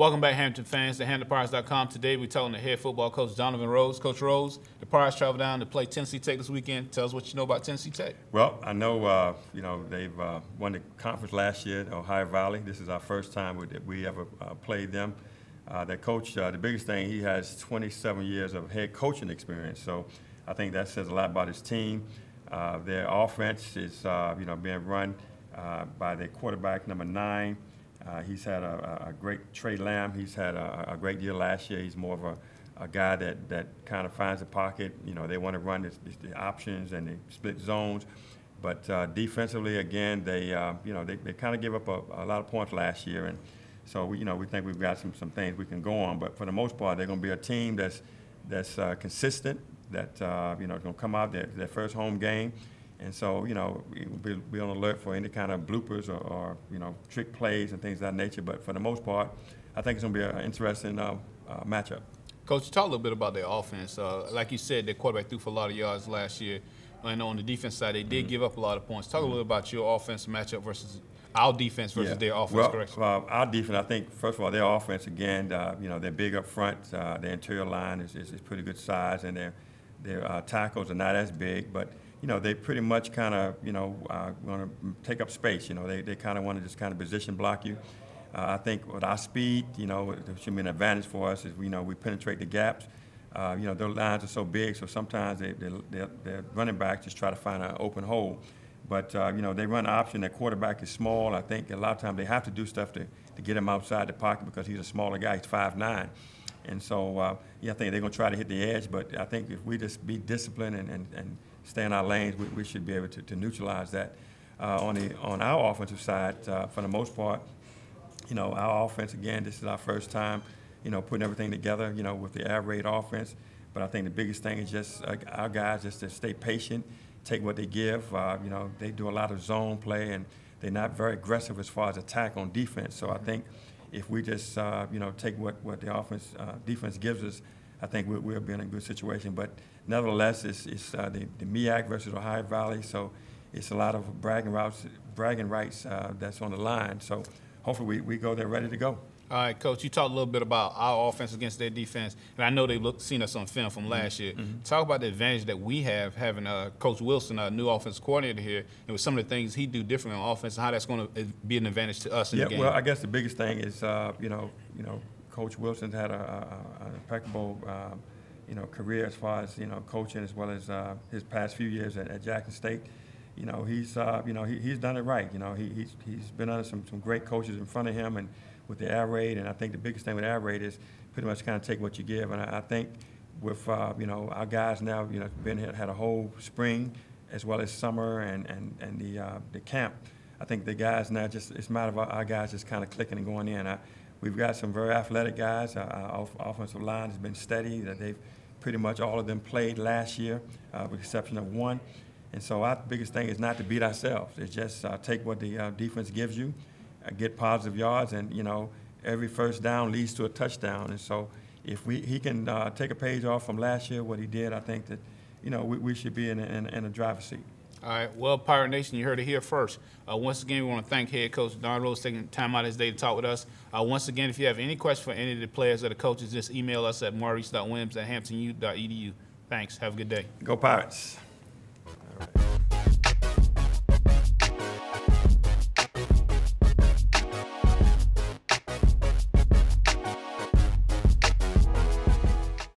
Welcome back, Hampton fans, to HamptonPirates.com. Today we're talking to head football coach Donovan Rose. Coach Rose, the Pirates travel down to play Tennessee Tech this weekend. Tell us what you know about Tennessee Tech. Well, I know they've won the conference last year at Ohio Valley. This is our first time we ever played them. Their coach, the biggest thing, he has 27 years of head coaching experience. So I think that says a lot about his team. Their offense is being run by their quarterback, number 9. He's had a great Trey Lamb. He's had a great year last year. He's more of a guy that kind of finds the pocket. You know, they want to run the options and the split zones. But defensively, again, they kind of gave up a lot of points last year. And so, we think we've got some things we can go on. But for the most part, they're going to be a team that's consistent, that, is going to come out their first home game. And so, we'll be on alert for any kind of bloopers or trick plays and things of that nature. But for the most part, I think it's going to be an interesting matchup. Coach, talk a little bit about their offense. Like you said, their quarterback threw for a lot of yards last year. And on the defense side, they did give up a lot of points. Talk a little about your offense matchup versus our defense versus their offense, correct? Well, our defense, I think, first of all, their offense, again, they're big up front. Their interior line is pretty good size, and their tackles are not as big. But they pretty much kind of, want to take up space. They kind of want to just kind of position block you. I think with our speed, there should be an advantage for us is, we penetrate the gaps. Their lines are so big, so sometimes their running backs just try to find an open hole. But, they run option. Their quarterback is small. I think a lot of times they have to do stuff to get him outside the pocket because he's a smaller guy. He's 5'9". And so, I think they're going to try to hit the edge. But I think if we just be disciplined and stay in our lanes, we should be able to neutralize that. On our offensive side, for the most part, our offense, again, this is our first time, putting everything together, with the air raid offense. But I think the biggest thing is just our guys just to stay patient, take what they give. They do a lot of zone play, and they're not very aggressive as far as attack on defense. So I think if we just, take what the defense gives us, I think we'll be in a good situation. But nevertheless, it's the MEAC versus Ohio Valley, so it's a lot of bragging rights that's on the line. So hopefully we go there ready to go. All right, Coach, you talked a little bit about our offense against their defense, and I know they've seen us on film from last year. Talk about the advantage that we have having Coach Wilson, our new offensive coordinator here, and with some of the things he do differently on offense, and how that's going to be an advantage to us in the game. Well, I guess the biggest thing is, Coach Wilson's had an impeccable, career as far as, coaching, as well as his past few years at Jackson State. He's done it right. He's been under some great coaches in front of him, and with the air raid, and I think the biggest thing with air raid is pretty much kind of take what you give. And I think with our guys now, been here, had a whole spring as well as summer and the camp. I think the guys now it's a matter of our guys just kind of clicking and going in. We've got some very athletic guys. Our offensive line has been steady. That they've pretty much all of them played last year, with the exception of one. And so our biggest thing is not to beat ourselves. It's just take what the defense gives you, get positive yards, and every first down leads to a touchdown. And so if he can take a page off from last year, what he did, I think that we should be in a driver's seat. All right. Well, Pirate Nation, you heard it here first. Once again, we want to thank head coach Don Rose taking time out of his day to talk with us. Once again, if you have any questions for any of the players or the coaches, just email us at maurice.williams@hamptonu.edu. Thanks. Have a good day. Go Pirates.